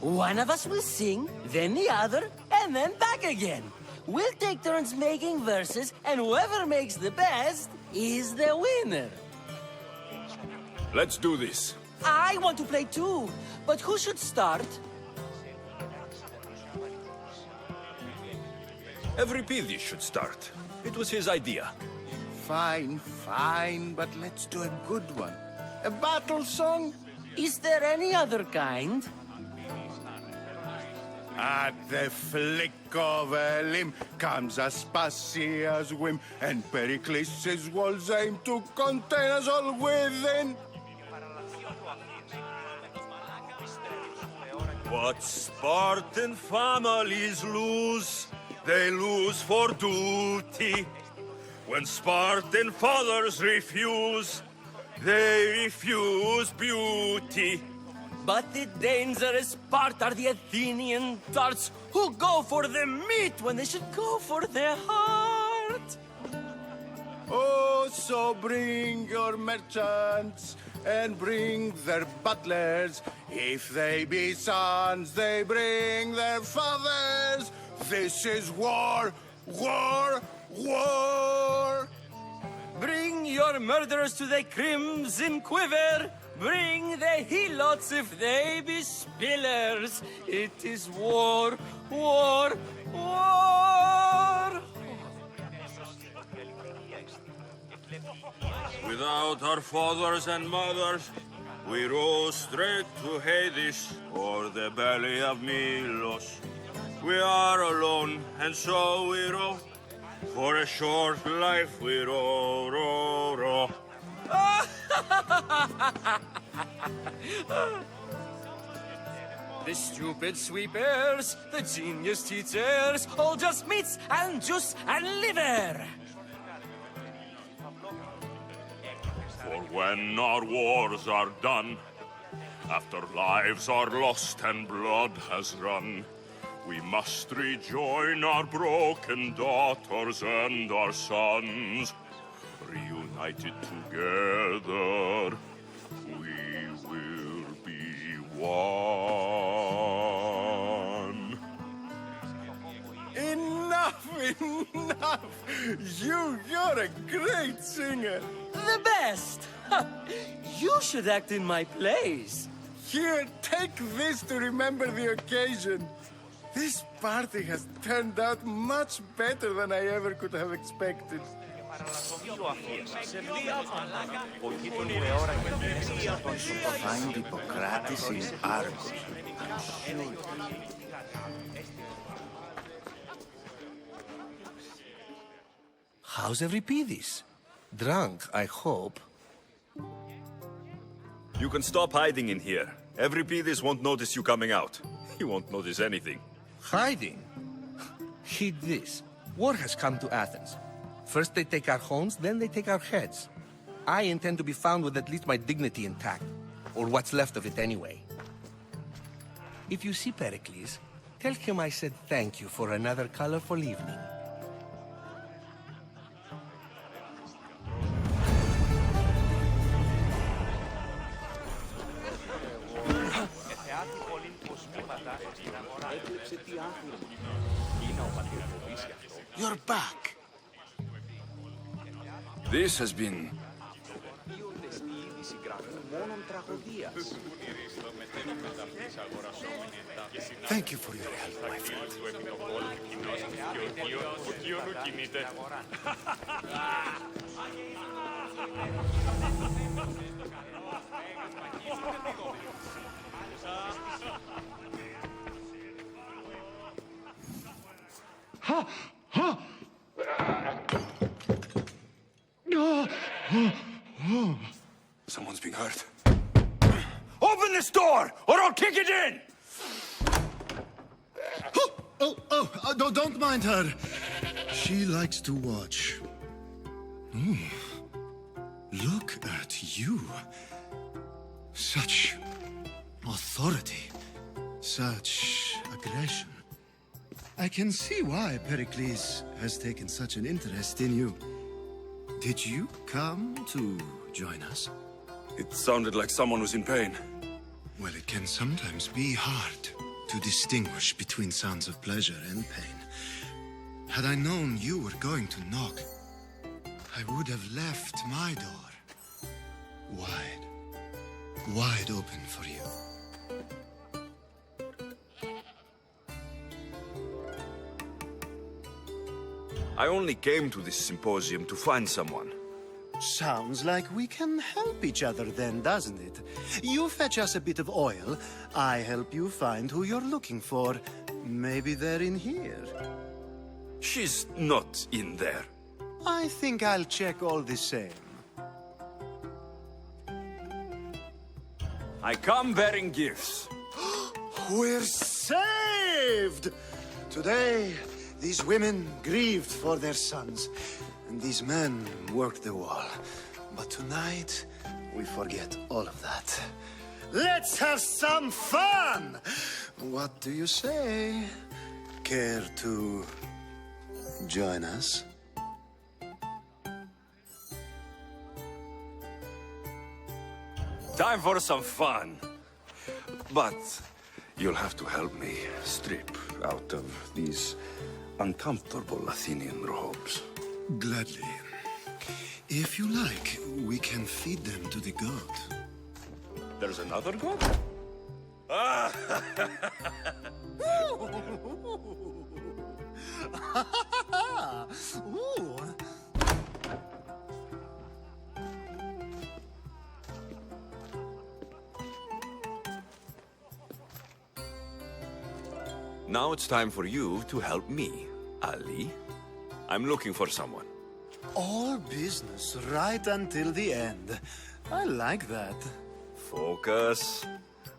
One of us will sing, then the other, and then back again. We'll take turns making verses, and whoever makes the best is the winner. Let's do this. I want to play too, but who should start? Euripides should start. It was his idea. Fine, fine, but let's do a good one. A battle song? Is there any other kind? At the flick of a limb comes Aspasia's whim, and Pericles' walls aim to contain us all within. What Spartan families lose, they lose for duty. When Spartan fathers refuse, they refuse beauty. But the dangerous part are the Athenian tarts who go for the meat when they should go for their heart. Oh, so bring your merchants and bring their butlers. If they be sons, they bring their fathers. This is war, war, war. Bring your murderers to the crimson quiver. Bring the helots if they be spillers. It is war, war, war. Without our fathers and mothers, we rose straight to Hades or the belly of Milos. We are alone, and so we row. For a short life we row, row, row. The stupid sweepers, the genius teachers, all just meats and juice and liver. For when our wars are done, after lives are lost and blood has run, we must rejoin our broken daughters and our sons. Reunited together, we will be one. Enough, enough! You're a great singer. The best! You should act in my plays. Here, take this to remember the occasion. This party has turned out much better than I ever could have expected. Find Hippocrates in Argos. How's Euripides? Drunk, I hope. You can stop hiding in here. Euripides won't notice you coming out. He won't notice anything. Hiding? Heed this. War has come to Athens. First they take our homes, then they take our heads. I intend to be found with at least my dignity intact. Or what's left of it anyway. If you see Pericles, tell him I said thank you for another colorful evening. You're back. This has been... Thank you for your help, my friend. Someone's being hurt. Open this door, or I'll kick it in! Don't mind her. She likes to watch. Look at you. Such authority. Such aggression. I can see why Pericles has taken such an interest in you. Did you come to join us? It sounded like someone was in pain. Well, it can sometimes be hard to distinguish between sounds of pleasure and pain. Had I known you were going to knock, I would have left my door wide open for you. I only came to this symposium to find someone. Sounds like we can help each other then, doesn't it? You fetch us a bit of oil, I help you find who you're looking for. Maybe they're in here. She's not in there. I think I'll check all the same. I come bearing gifts. We're saved! Today, these women grieved for their sons, and these men worked the wall. But tonight, we forget all of that. Let's have some fun! What do you say? Care to join us? Time for some fun. But you'll have to help me strip out of these uncomfortable Athenian robes. Gladly. If you like, we can feed them to the god. There's another god? Ah! Ooh. Now it's time for you to help me, Ali. I'm looking for someone. All business right until the end. I like that. Focus.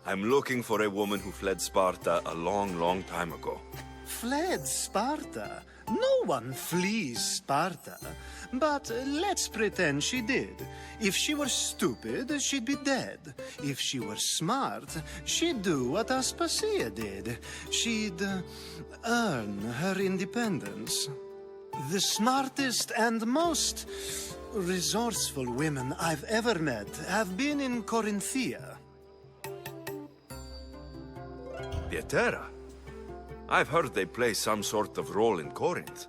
I'm looking for a woman who fled Sparta a long, long time ago. Fled Sparta? No one flees Sparta. But let's pretend she did. If she were stupid, she'd be dead. If she were smart, she'd do what Aspasia did. She'd earn her independence. The smartest and most resourceful women I've ever met have been in Corinthia. Pietera? I've heard they play some sort of role in Corinth,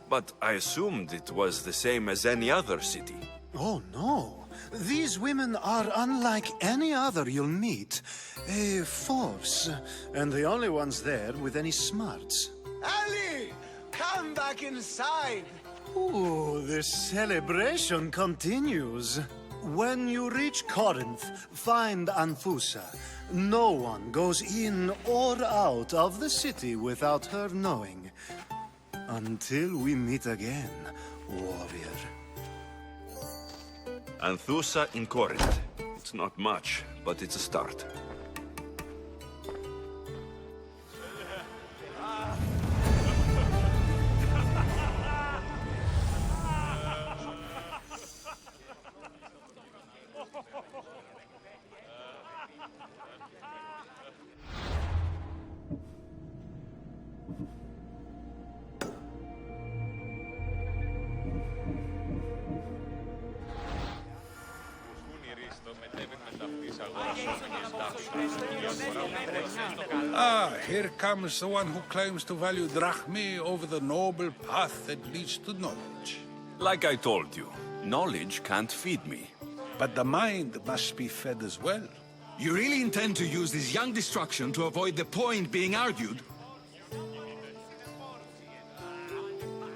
but I assumed it was the same as any other city. Oh, no. These women are unlike any other you'll meet. A force, and the only ones there with any smarts. Ali! Come back inside! Ooh, the celebration continues. When you reach Corinth, find Anthusa. No one goes in or out of the city without her knowing. Until we meet again, warrior. Anthusa in Corinth. It's not much, but it's a start. Ah, here comes the one who claims to value drachmae over the noble path that leads to knowledge. Like I told you, knowledge can't feed me. But the mind must be fed as well. You really intend to use this young destruction to avoid the point being argued?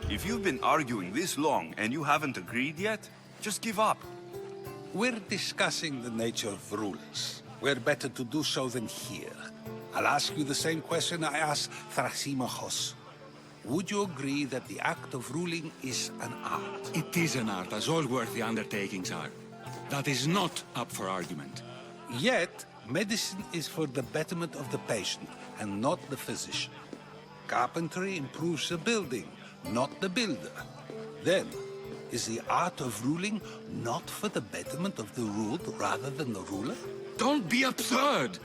If you've been arguing this long and you haven't agreed yet, just give up. We're discussing the nature of rules. Where better to do so than here? I'll ask you the same question I asked Thrasymachos. Would you agree that the act of ruling is an art? It is an art, as all worthy undertakings are. That is not up for argument. Yet, medicine is for the betterment of the patient, and not the physician. Carpentry improves the building, not the builder. Then, is the art of ruling not for the betterment of the ruled rather than the ruler? Don't be absurd!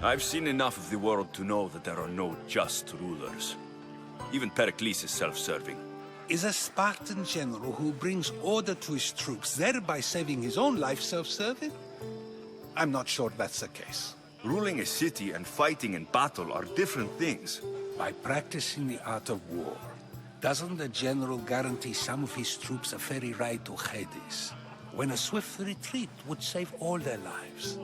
I've seen enough of the world to know that there are no just rulers. Even Pericles is self-serving. Is a Spartan general who brings order to his troops, thereby saving his own life, self-serving? I'm not sure that's the case. Ruling a city and fighting in battle are different things. By practicing the art of war, doesn't the general guarantee some of his troops a ferry ride to Hades, when a swift retreat would save all their lives?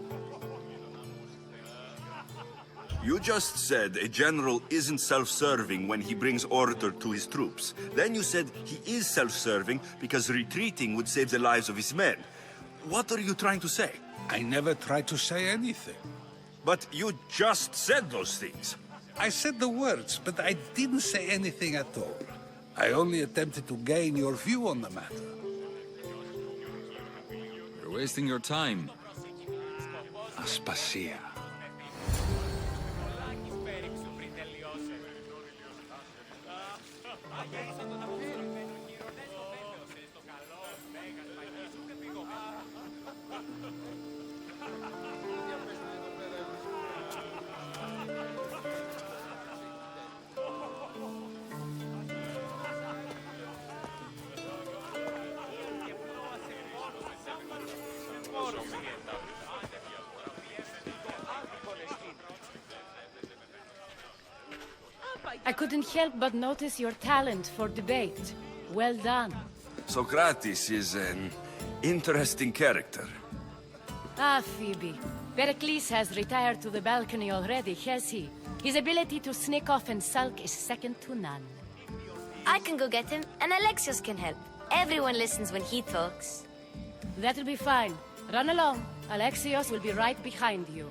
You just said a general isn't self-serving when he brings order to his troops. Then you said he is self-serving because retreating would save the lives of his men. What are you trying to say? I never tried to say anything. But you just said those things. I said the words, but I didn't say anything at all. I only attempted to gain your view on the matter. You're wasting your time. Aspasia. I couldn't help but notice your talent for debate. Well done. Socrates is an interesting character. Ah, Phoebe. Pericles has retired to the balcony already, has he? His ability to sneak off and sulk is second to none. I can go get him, and Alexios can help. Everyone listens when he talks. That'll be fine. Run along. Alexios will be right behind you.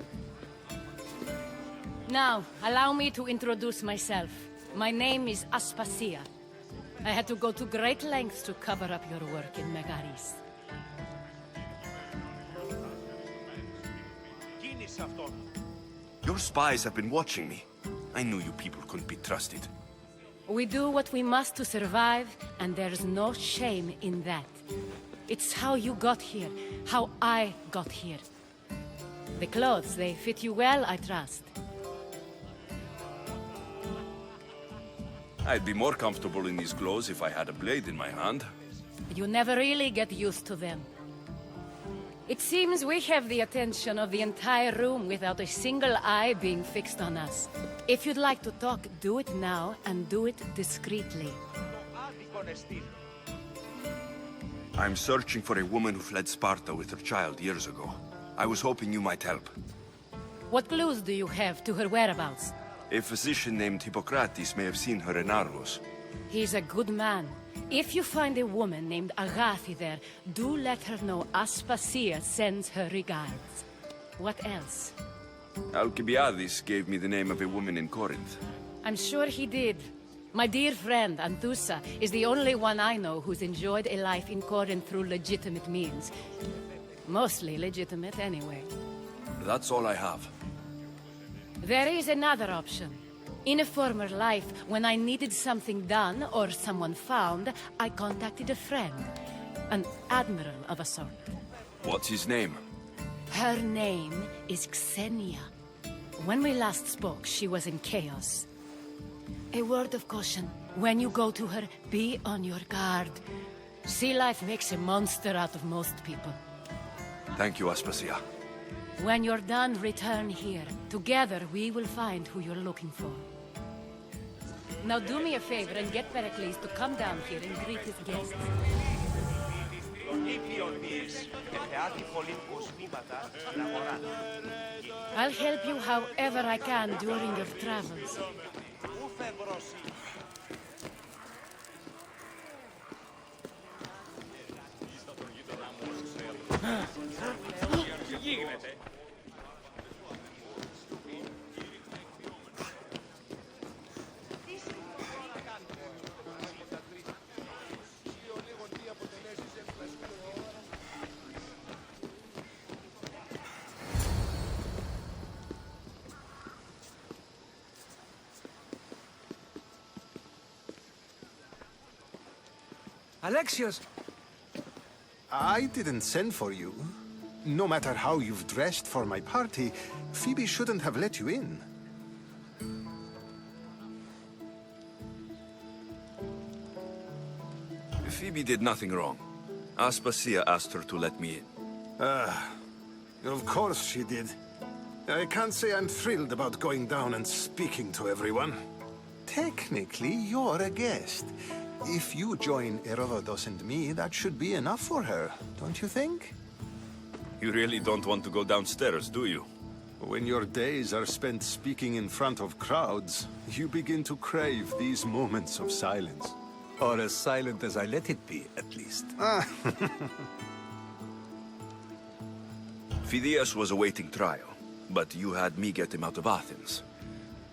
Now, allow me to introduce myself. My name is Aspasia. I had to go to great lengths to cover up your work in Megaris. Your spies have been watching me. I knew you people couldn't be trusted. We do what we must to survive, and there's no shame in that. It's how you got here, how I got here. The clothes, they fit you well, I trust. I'd be more comfortable in these clothes if I had a blade in my hand. You never really get used to them. It seems we have the attention of the entire room without a single eye being fixed on us. If you'd like to talk, do it now, and do it discreetly. I'm searching for a woman who fled Sparta with her child years ago. I was hoping you might help. What clues do you have to her whereabouts? A physician named Hippocrates may have seen her in Argos. He's a good man. If you find a woman named Agathi there, do let her know Aspasia sends her regards. What else? Alcibiades gave me the name of a woman in Corinth. I'm sure he did. My dear friend, Anthusa, is the only one I know who's enjoyed a life in Corinth through legitimate means. Mostly legitimate, anyway. That's all I have. There is another option. In a former life, when I needed something done or someone found, I contacted a friend. An admiral of a sort. What's his name? Her name is Xenia. When we last spoke, she was in chaos. A word of caution. When you go to her, be on your guard. Sea life makes a monster out of most people. Thank you, Aspasia. When you're done, return here. Together, we will find who you're looking for. Now do me a favor and get Pericles to come down here and greet his guests. I'll help you however I can during your travels. Τι γίνεται? Alexios! I didn't send for you. No matter how you've dressed for my party, Phoebe shouldn't have let you in. Phoebe did nothing wrong. Aspasia asked her to let me in. Of course she did. I can't say I'm thrilled about going down and speaking to everyone. Technically, you're a guest. If you join Herodotus and me, that should be enough for her, don't you think? You really don't want to go downstairs, do you? When your days are spent speaking in front of crowds, you begin to crave these moments of silence. Or as silent as I let it be, at least. Phidias was awaiting trial, but you had me get him out of Athens.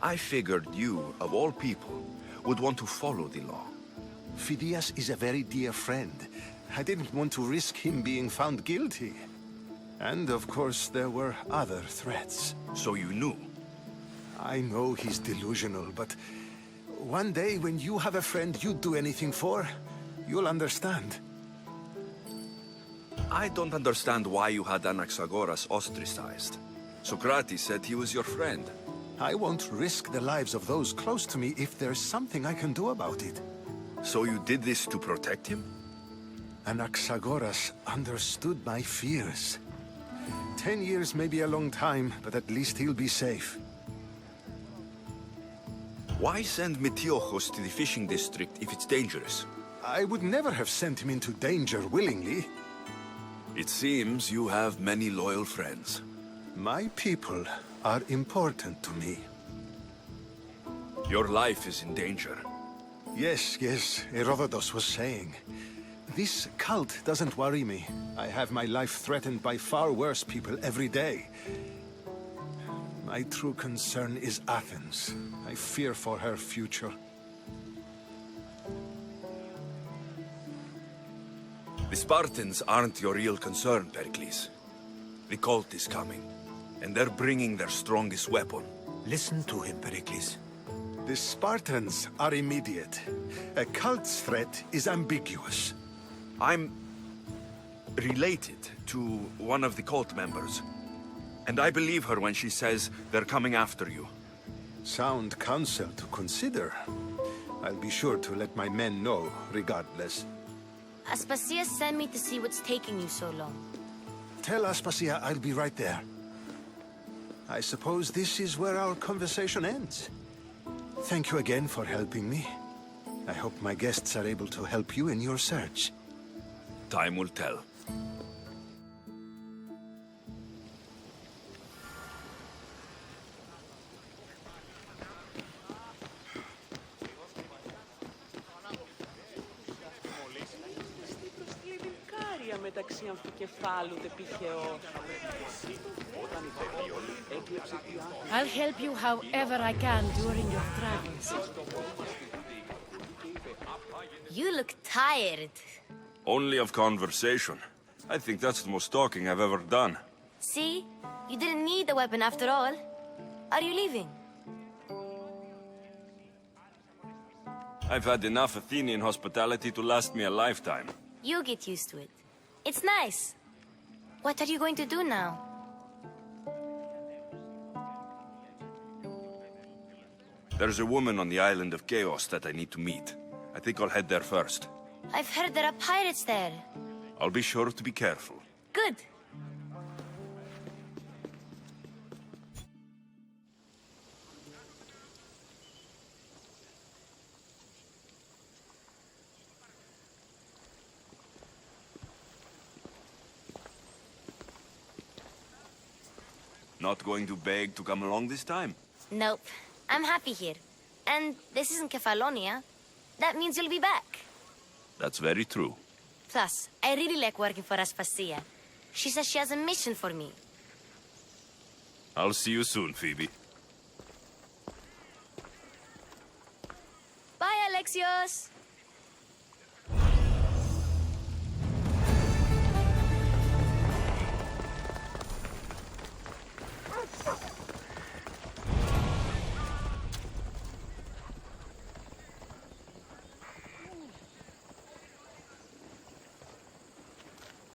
I figured you, of all people, would want to follow the law. Phidias is a very dear friend. I didn't want to risk him being found guilty. And of course, there were other threats. So you knew? I know he's delusional, but one day when you have a friend you'd do anything for, you'll understand. I don't understand why you had Anaxagoras ostracized. Socrates said he was your friend. I won't risk the lives of those close to me if there's something I can do about it. So you did this to protect him? Anaxagoras understood my fears. 10 years may be a long time, but at least he'll be safe. Why send Metiochos to the fishing district if it's dangerous? I would never have sent him into danger willingly. It seems you have many loyal friends. My people are important to me. Your life is in danger. Yes, Herodotus was saying. This cult doesn't worry me. I have my life threatened by far worse people every day. My true concern is Athens. I fear for her future. The Spartans aren't your real concern, Pericles. The cult is coming, and they're bringing their strongest weapon. Listen to him, Pericles. The Spartans are immediate. A cult's threat is ambiguous. I'm related to one of the cult members. And I believe her when she says they're coming after you. Sound counsel to consider. I'll be sure to let my men know, regardless. Aspasia sent me to see what's taking you so long. Tell Aspasia I'll be right there. I suppose this is where our conversation ends. Thank you again for helping me. I hope my guests are able to help you in your search. Time will tell. είναι μεταξύ αμφικεφάλου τεπιχαιός. I'll help you however I can during your travels. You look tired. Only of conversation. I think that's the most talking I've ever done. See? You didn't need the weapon after all. Are you leaving? I've had enough Athenian hospitality to last me a lifetime. You get used to it. It's nice. What are you going to do now? There's a woman on the island of Chaos that I need to meet. I think I'll head there first. I've heard there are pirates there. I'll be sure to be careful. Good. Not going to beg to come along this time? Nope. I'm happy here. And this isn't Kefalonia. That means you'll be back. That's very true. Plus, I really like working for Aspasia. She says she has a mission for me. I'll see you soon, Phoebe. Bye, Alexios!